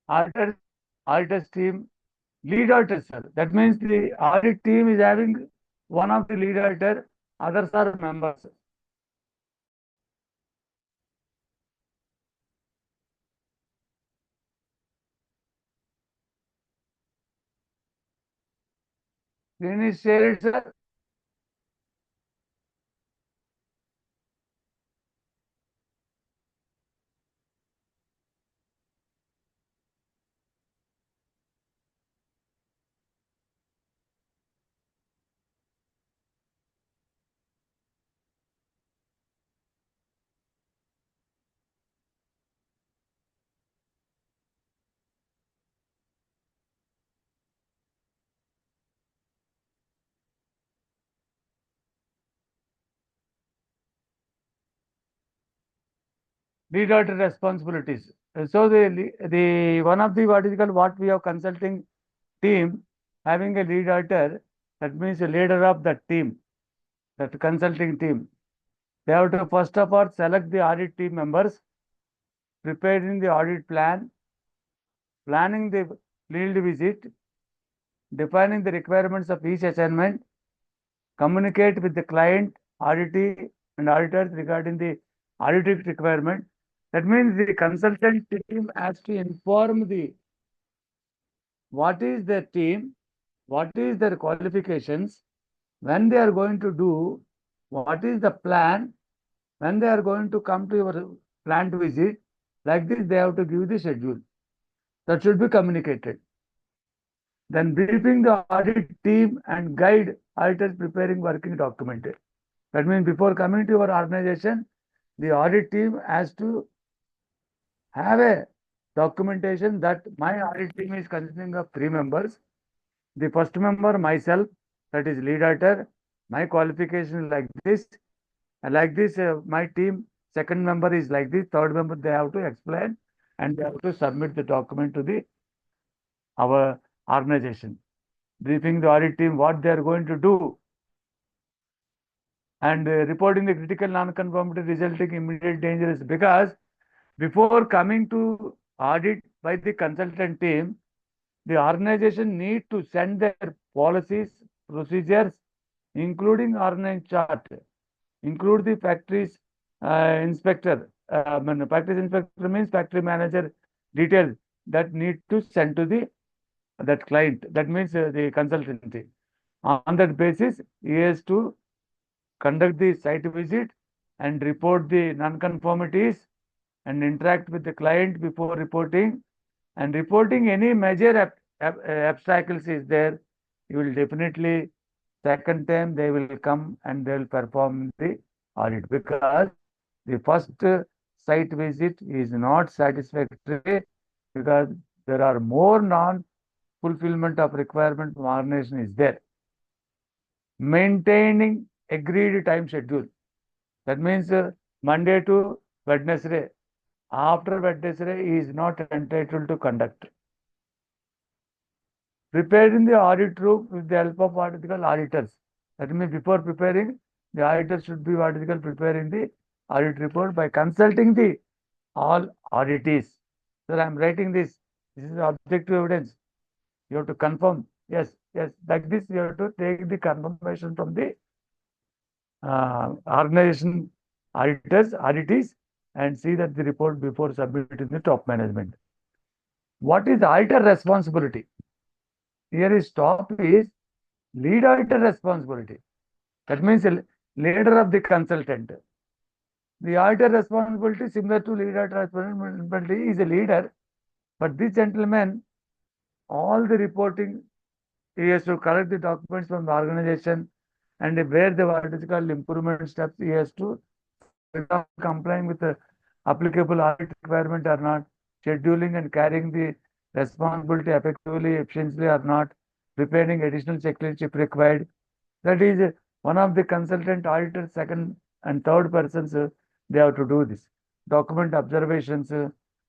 auditors team, lead auditor, sir. That means the audit team is having one of the lead auditor, others are members. Screen is shared, sir. Lead auditor responsibilities. So the one of the what is called what we have consulting team having a lead auditor, that means a leader of that team, that consulting team. They have to first of all select the audit team members, preparing the audit plan, planning the field visit, defining the requirements of each assignment, communicate with the client, auditee, and auditors regarding the audit requirement. That means the consultant team has to inform the what is their team, what is their qualifications, when they are going to do, what is the plan, when they are going to come to your plant visit. Like this, they have to give the schedule. That should be communicated. Then briefing the audit team and guide auditors preparing working document. That means before coming to your organization, the audit team has to have a documentation that my audit team is consisting of 3 members. The first member, myself, that is lead auditor. My qualification is like this. And like this, my team, second member is like this. Third member, they have to explain and they have to submit the document to the our organization. Briefing the audit team what they are going to do and reporting the critical non-conformity resulting immediate dangers, because before coming to audit by the consultant team, the organization need to send their policies, procedures, including organization chart, include the factories inspector. Factories inspector means factory manager details that need to send to the that client. That means the consultancy. On that basis, he has to conduct the site visit and report the non-conformities and interact with the client before reporting, and reporting any major obstacles is there. You will definitely second time they will come and they will perform the audit, because the first site visit is not satisfactory, because there are more non-fulfillment of requirement from organization is there. Maintaining agreed time schedule. That means Monday to Wednesday. After Wednesday, he is not entitled to conduct. Preparing the audit room with the help of what is called auditors. That means before preparing, the auditor should be what is called preparing the audit report by consulting the all auditees. So I am writing this. This is objective evidence. You have to confirm. Yes, yes. Like this, you have to take the confirmation from the organization auditees, and see that the report before submitting the top management. What is auditor responsibility? Here is top is lead auditor responsibility. That means a leader of the consultant. The auditor responsibility similar to lead auditor responsibility is a leader, but this gentleman, all the reporting, he has to collect the documents from the organization, and where the what is called improvement steps he has to, complying with the applicable audit requirement or not, scheduling and carrying the responsibility effectively, efficiently or not, preparing additional checklist if required. That is one of the consultant auditors, second and third persons, they have to do this. Document observations,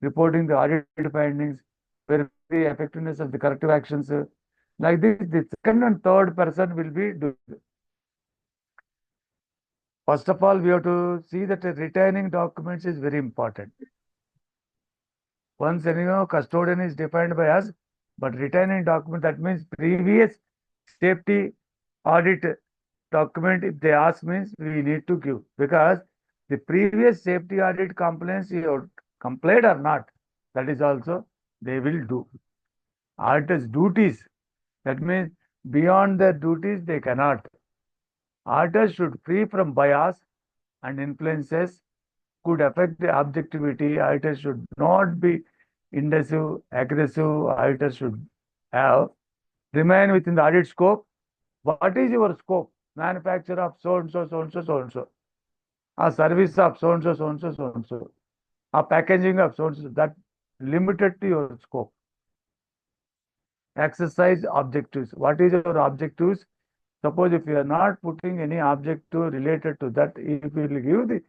reporting the audit findings, verify the effectiveness of the corrective actions. Like this, the second and third person will be doing. First of all, we have to see that retaining documents is very important. Once anyhow, custodian is defined by us, but written in document, that means previous safety audit document, if they ask means we need to give, because the previous safety audit complaints you have complied or not, that is also they will do. Auditors' duties, that means beyond their duties they cannot. Auditors should free from bias and influences could affect the objectivity. Auditors should not be indecisive, aggressive. Auditors should have remain within the audit scope. What is your scope? Manufacture of so and so, so and so, so and so. A service of so and so, so and so, so and so. A packaging of so and so. That limited to your scope. Exercise objectives. What is your objectives? Suppose if you are not putting any objective related to that, if you will give the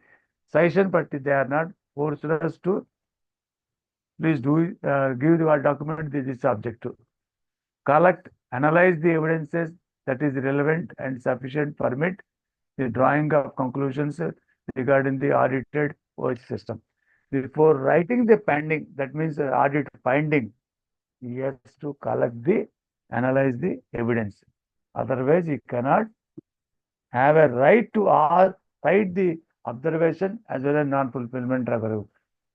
suggestion, but they are not forced us to, please do give the document this objective. Collect, analyze the evidences that is relevant and sufficient, permit the drawing of conclusions regarding the audited OH system. Before writing the pending, that means audit finding, he has to collect the, analyze the evidence. Otherwise, he cannot have a right to cite the observation as well as non-fulfillment referral.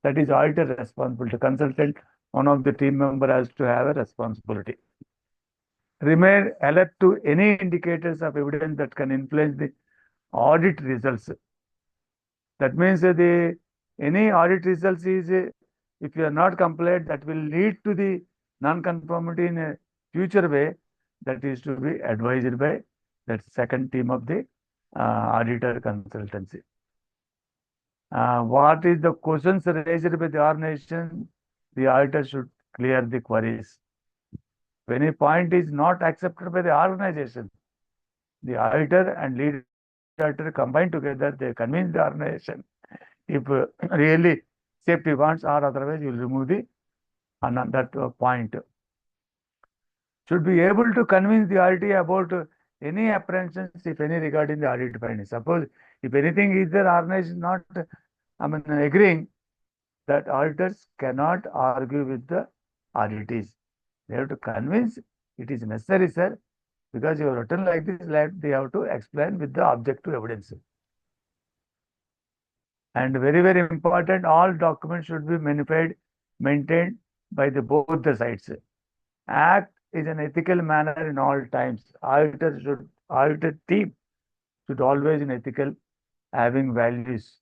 That is auditor responsibility. Consultant, one of the team member has to have a responsibility. Remain alert to any indicators of evidence that can influence the audit results. That means any audit results is, if you are not compliant, that will lead to the non-conformity in a future way. That is to be advised by that second team of the auditor consultancy. What is the questions raised by the organization? The auditor should clear the queries. If any point is not accepted by the organization, the auditor and lead auditor combine together, they convince the organization. If really safety wants, or otherwise you will remove the that point. Should be able to convince the auditor about any apprehensions, if any, regarding the audit findings. Suppose if anything is there, organization not agreeing, that auditors cannot argue with the auditees. They have to convince it is necessary, sir, because you have written like this, they have to explain with the objective evidence. And very, very important, all documents should be maintained by both the sides. Act is an ethical manner in all times. Auditor team should always in ethical, having values.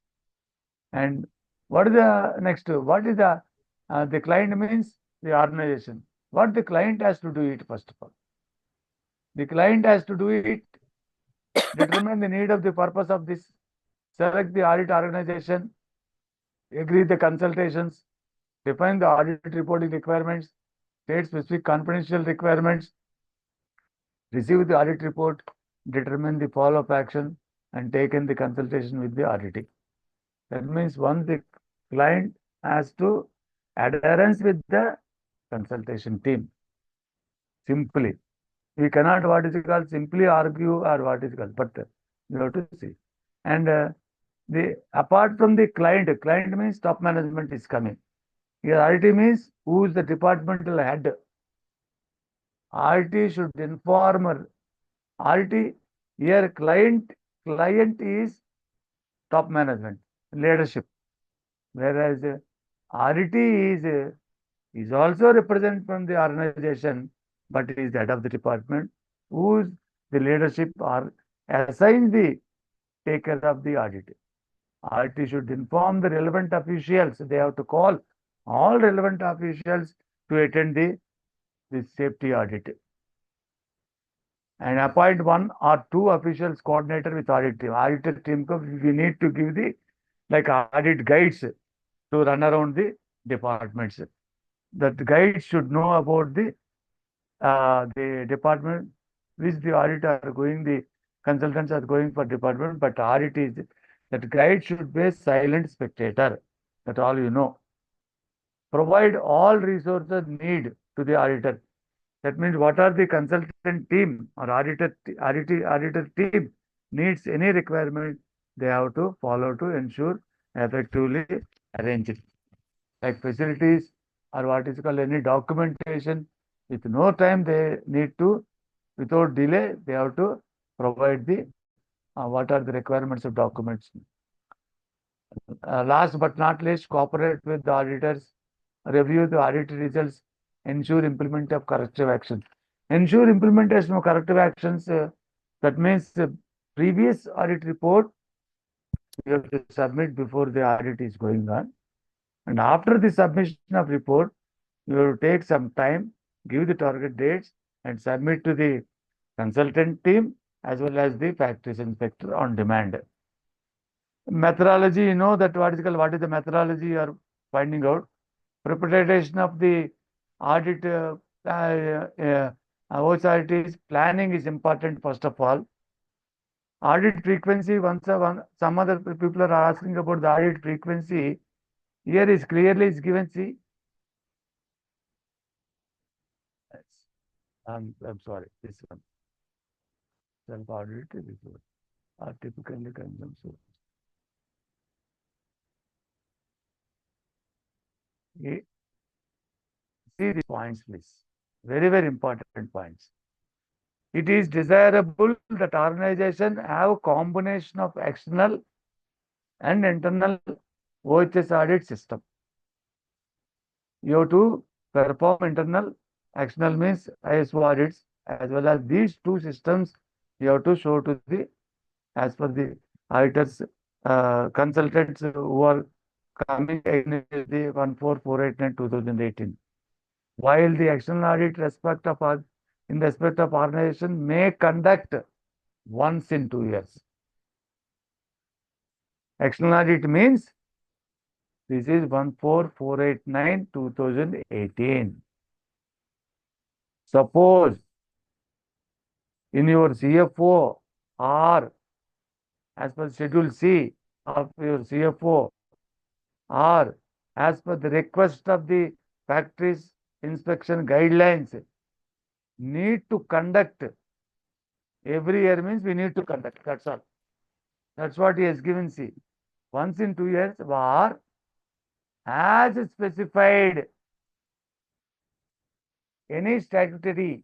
And what is the next? What is the client means? The organization. What the client has to do it, first of all. The client has to do it, determine the need of the purpose of this, select the audit organization, agree the consultations, define the audit reporting requirements, state specific confidential requirements, receive the audit report, determine the follow-up action, and take in the consultation with the auditing. That means once the client has to adherence with the consultation team. Simply. We cannot, what is it called, simply argue or what is it called, but you have to see. And apart from the client means top management is coming. Here RT means who is the departmental head. RT should inform RT. Here client is top management, leadership. Whereas RT is also represented from the organization, but is the head of the department, whose the leadership are assigned the take care of the audit. RT should inform the relevant officials. They have to call all relevant officials to attend the safety audit. And appoint one or two officials coordinator with audit team. Auditor team, we need to give the audit guides to run around the departments. That guides should know about the department which the audit are going, the consultants are going for department, but audit is, that guide should be a silent spectator. That all you know. Provide all resources need to the auditor. That means what are the consultant team or auditor team needs any requirement, they have to follow to ensure effectively arrange it. Like facilities, or what is called any documentation, with no time they need to, without delay, they have to provide the what are the requirements of documents. Last but not least, cooperate with the auditors, review the audit results, ensure implement of corrective action. Ensure implementation of corrective actions, that means the previous audit report you have to submit before the audit is going on. And after the submission of report, you have to take some time, give the target dates, and submit to the consultant team as well as the factories inspector on demand. Methodology, you know that what is the methodology you are finding out. Preparation of the audit, authorities, planning is important first of all. Audit frequency, some other people are asking about the audit frequency. Here is clearly is given, see. I'm sorry, this one. Self-audit, this one. Are typically consumed. See these points, please. Very, very important points. It is desirable that organization have a combination of external and internal OHS audit system. You have to perform internal, external means ISO audits, as well as these two systems you have to show to the, as per the auditors, consultants who are coming against the 14489/2018. While the external audit in respect of organization may conduct once in 2 years. External audit means this is 14489/2018. Suppose in your CFO or as per Schedule C of your CFO or as per the request of the factories inspection guidelines, need to conduct every year means we need to conduct. That's all. That's what he has given. See, once in 2 years, or as specified any statutory,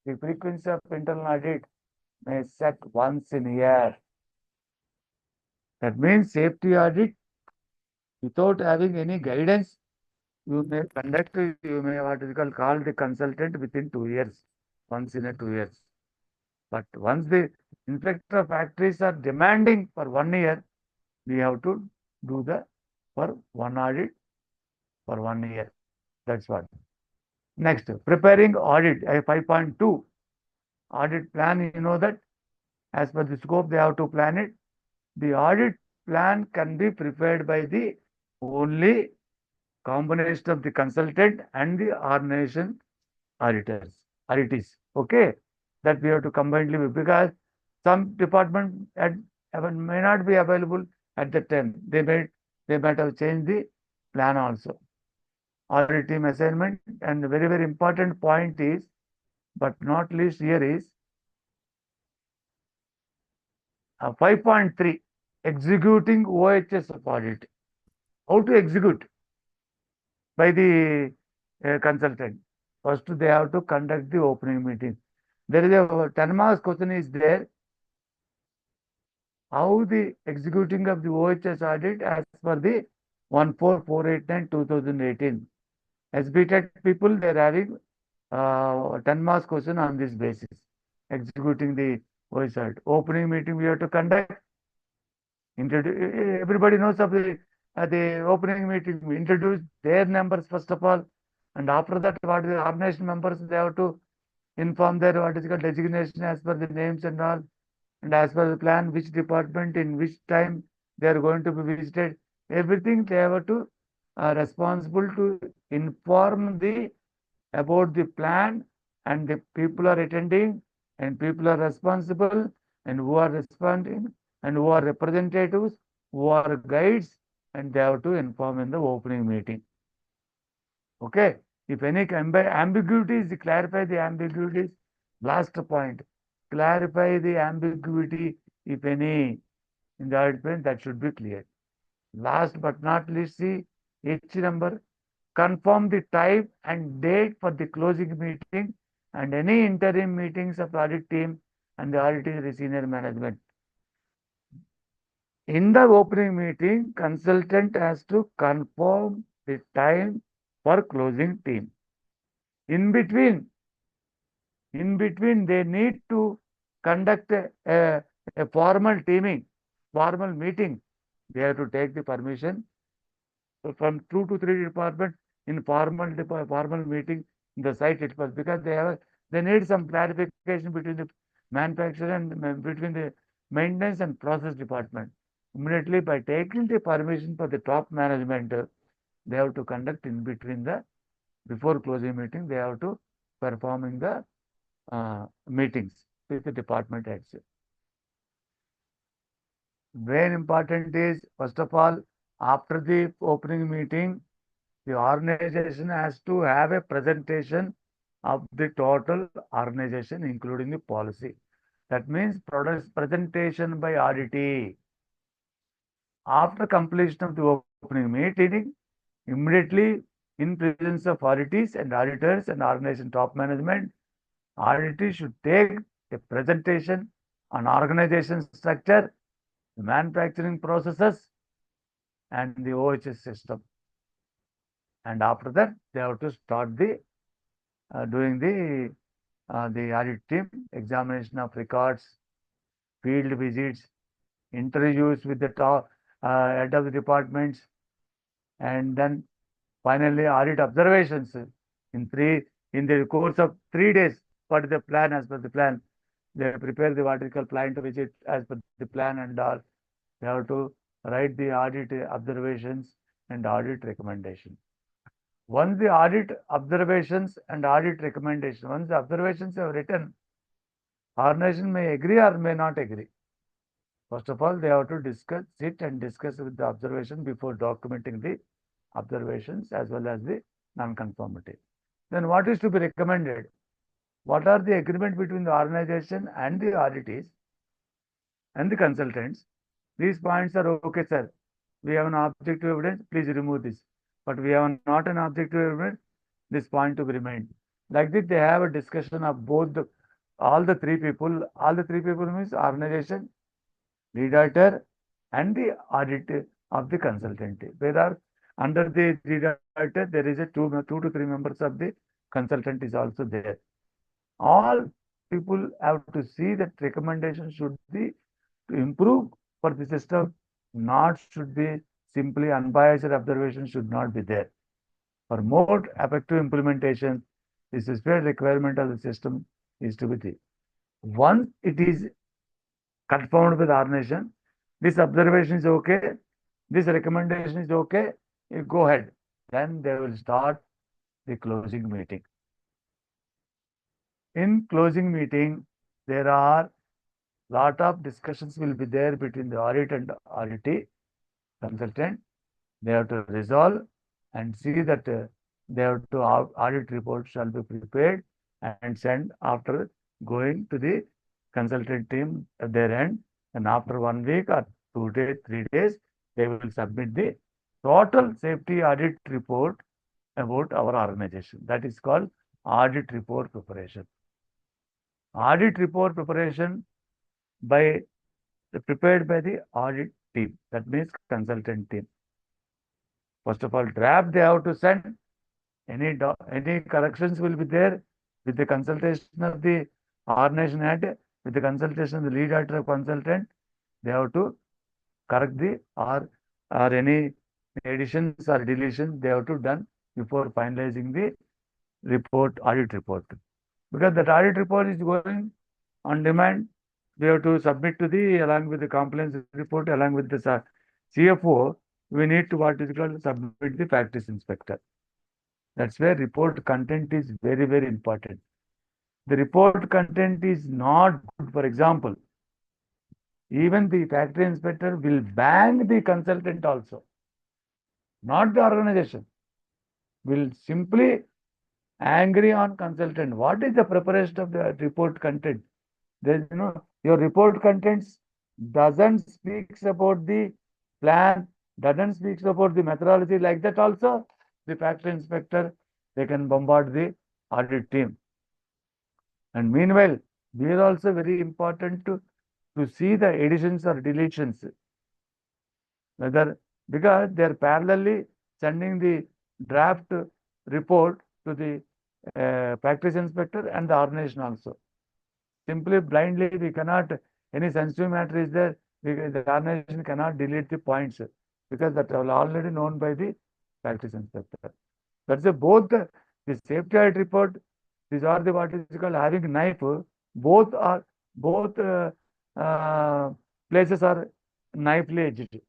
the frequency of internal audit may set once in a year. That means safety audit without having any guidance, you may conduct, you may what is called the consultant within 2 years, once in a 2 years. But once the inspector of factories are demanding for 1 year, we have to do for one audit for 1 year. That's what. Next, preparing audit, 5.2. Audit plan, you know that as per the scope, they have to plan it. The audit plan can be prepared by the only combination of the consultant and the organization auditors. Okay, that we have to combine because some department may not be available at the time. They might have changed the plan also. Audit team assignment, and very, very important point is, but not least here is 5.3, executing OHS of audit. How to execute by the consultant? First, they have to conduct the opening meeting. There is a 10 marks question is there. How the executing of the OHS audit as per the 14489/2018. SBTET people, they are having 10 marks question on this basis. Executing the OHS audit. Opening meeting we have to conduct. Everybody knows of the opening meeting. We introduce their numbers first of all, and after that, what the organization members, they have to inform their what is called designation as per the names and all, and as per the plan, which department in which time they are going to be visited. Everything they have to responsible to inform about the plan, and the people are attending, and people are responsible, and who are responding, and who are representatives, who are guides, and they have to inform in the opening meeting. Okay. If any ambiguities, clarify the ambiguities. Last point, clarify the ambiguity, if any, in the audit plan, that should be clear. Last but not least, see H number, confirm the time and date for the closing meeting and any interim meetings of the audit team and the auditing senior management. In the opening meeting, consultant has to confirm the time for closing team. In between, they need to conduct a formal formal meeting. They have to take the permission from 2 to 3 departments in formal meeting in the site itself, because they need some clarification between the manufacturer and between the maintenance and process department. Immediately by taking the permission for the top management, they have to conduct in between before closing meeting, they have to performing the meetings with the department heads. Very important is, first of all, after the opening meeting, the organization has to have a presentation of the total organization, including the policy. That means presentation by auditee. After completion of the opening meeting, immediately in presence of auditees and auditors and organization top management, auditee should take a presentation on organization structure, the manufacturing processes, and the OHS system. And after that, they have to start doing the audit team examination of records, field visits, interviews with the top head of the departments, and then finally audit observations in the course of 3 days. What is the plan? As per the plan, they prepare the vertical plan to visit as per the plan, and all. They have to write the audit observations and audit recommendation. Once the audit observations and audit recommendation, once the observations are written, organization may agree or may not agree. First of all, they have to sit and discuss with the observation before documenting the observations as well as the non-conformity. Then what is to be recommended? What are the agreement between the organization and the auditees and the consultants? These points are okay, sir. We have an objective evidence, please remove this. But we have not an objective evidence, this point to be remained. Like this, they have a discussion of all the three people. All the three people means organization, lead auditor, and the audit of the consultant. There are under the lead auditor, there is a two to three members of the consultant is also there. All people have to see that recommendation should be to improve for the system, not should be simply unbiased observation should not be there. For more effective implementation, this is where requirement of the system is to be there. Once it is confirmed with the organization, this observation is okay, this recommendation is okay, you go ahead. Then they will start the closing meeting. In closing meeting, there are lot of discussions will be there between the audit and auditee consultant. They have to resolve and see that they have to audit report shall be prepared and sent after going to the consultant team at their end. And after 1 week or 2 days, 3 days, they will submit the total safety audit report about our organization. That is called audit report preparation. Audit report preparation prepared by the audit team. That means consultant team. First of all, draft they have to send. Any corrections will be there with the consultation of the organization head, with the consultation of the lead auditor consultant. They have to correct or any additions or deletions they have to done before finalizing the audit report. Because that audit report is going on demand, we have to submit to along with the compliance report, along with the CFO, we need to submit the practice inspector. That's where report content is very, very important. The report content is not good. For example, even the factory inspector will bang the consultant also, not the organization. Will simply angry on consultant. What is the preparation of the report content? There's your report contents doesn't speaks about the plan, doesn't speaks about the methodology like that also. the factory inspector, they can bombard the audit team. And meanwhile, we are also very important to see the additions or deletions, whether because they are parallelly sending the draft report to the practice inspector and the organization also. Simply blindly we cannot, any sensitive matter is there, the organization cannot delete the points because that are already known by the practice inspector. That's both the safety audit report, these are the what is called having knife, both are both places are knifely edged.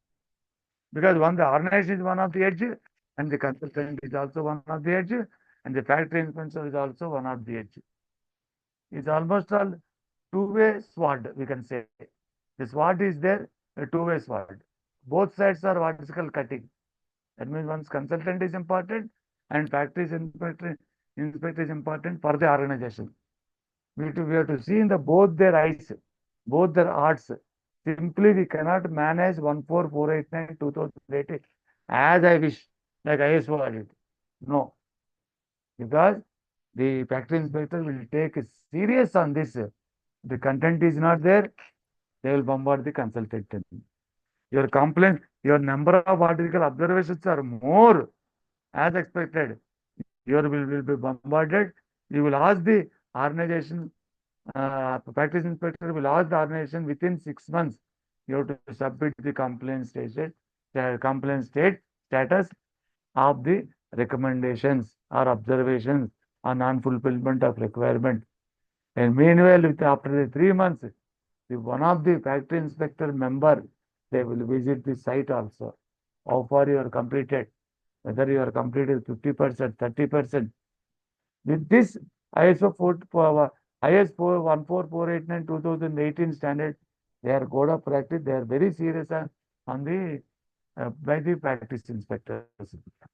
Because one, the organization is one of the edge, and the consultant is also one of the edge, and the factory inspector is also one of the edge. It's almost all two-way sword, we can say. The sword is there, a two-way sword. Both sides are what is called cutting. That means one's consultant is important and factory inspector is important for the organization. We have to see in the both their eyes, both their arts. Simply we cannot manage 14489 2018 as I wish, like ISO audit. No, because the factory inspector will take serious on this. The content is not there, they will bombard the consultant. Your complaint, your number of article observations are more as expected. You will be bombarded. You will ask the organization, practice inspector will ask the organization within 6 months. You have to submit the complaint status of the recommendations or observations on non-fulfillment of requirement. And meanwhile, after the 3 months, one of the factory inspector member, they will visit the site also. How far you are completed, whether you are completed 50%, 30%. With this ISO 14489 2018 standard, they are code of practice. They are very serious on the by the practice inspectors.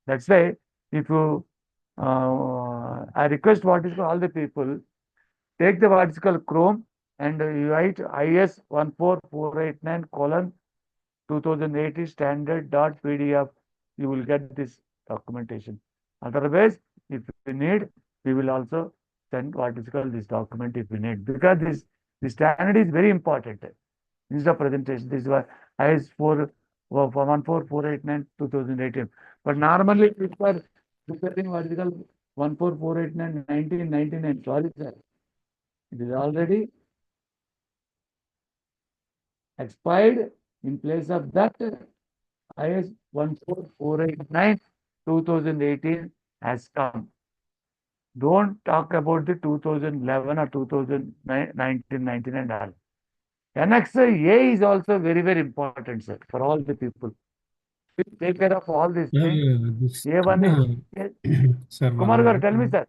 That's why if you, I request what is all the people take the what is called Chrome and you write IS 14489 colon 2018 standard.pdf. You will get this documentation. Otherwise, if you need, we will also send what is called this document if we need, because this standard is very important. Instead of presentation, this is why IS 14489 2018. But normally people are preparing what is called 14489 1999. Sorry, sir. It is already expired. In place of that, IS 14489 2018 has come. Don't talk about the 2011 or 2019 and all. Annex A is also very, very important, sir, for all the people. Please take care of all these things. This, A1 is, sir, Kumar one Garu, minute. tell me, sir.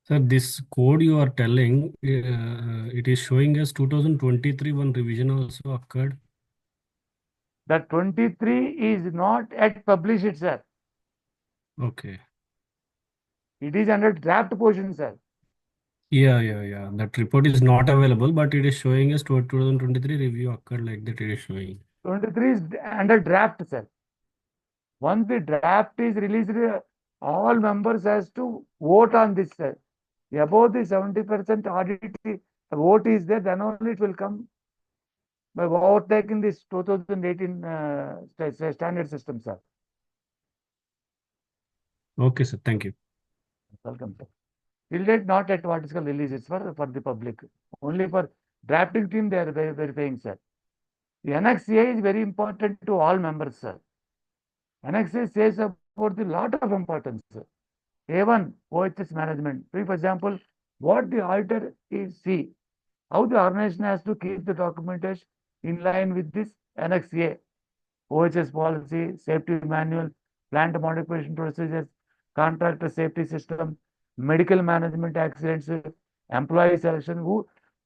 Sir, this code you are telling, it is showing as 2023 one revision also occurred. The 23 is not yet published, sir. Okay. It is under draft portion, sir. Yeah. That report is not available, but it is showing as 2023 review occurred like that it is showing. 23 is under draft, sir. Once the draft is released, all members has to vote on this, sir. Above the 70% audit vote is there, then only it will come by overtaking this 2018 standard system, sir. Okay, sir. Thank you. Welcome, sir. Till date, not at what is called release, it's for the public. Only for drafting team, they are verifying, sir. The Annex A is very important to all members, sir. Annex A says about the lot of importance, sir. A1, OHS management. For example, what the auditor is see, how the organization has to keep the documentation in line with this Annex A, OHS policy, safety manual, plant modification procedures, contractor safety system, medical management accidents, employee selection,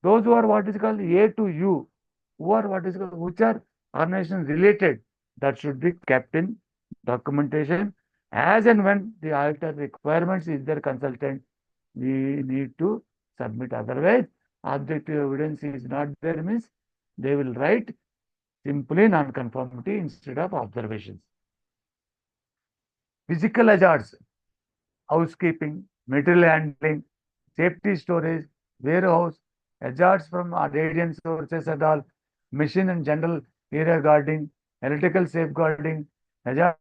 those who are what is called A to U, who are what is called, which are organization related, that should be kept in documentation as and when the auditor requirements is their consultant, we need to submit. Otherwise, objective evidence is not there means they will write simply non-conformity instead of observations. physical hazards, housekeeping, material handling, safety storage, warehouse, hazards from radiant sources and all, machine and general area guarding, electrical safeguarding, hazards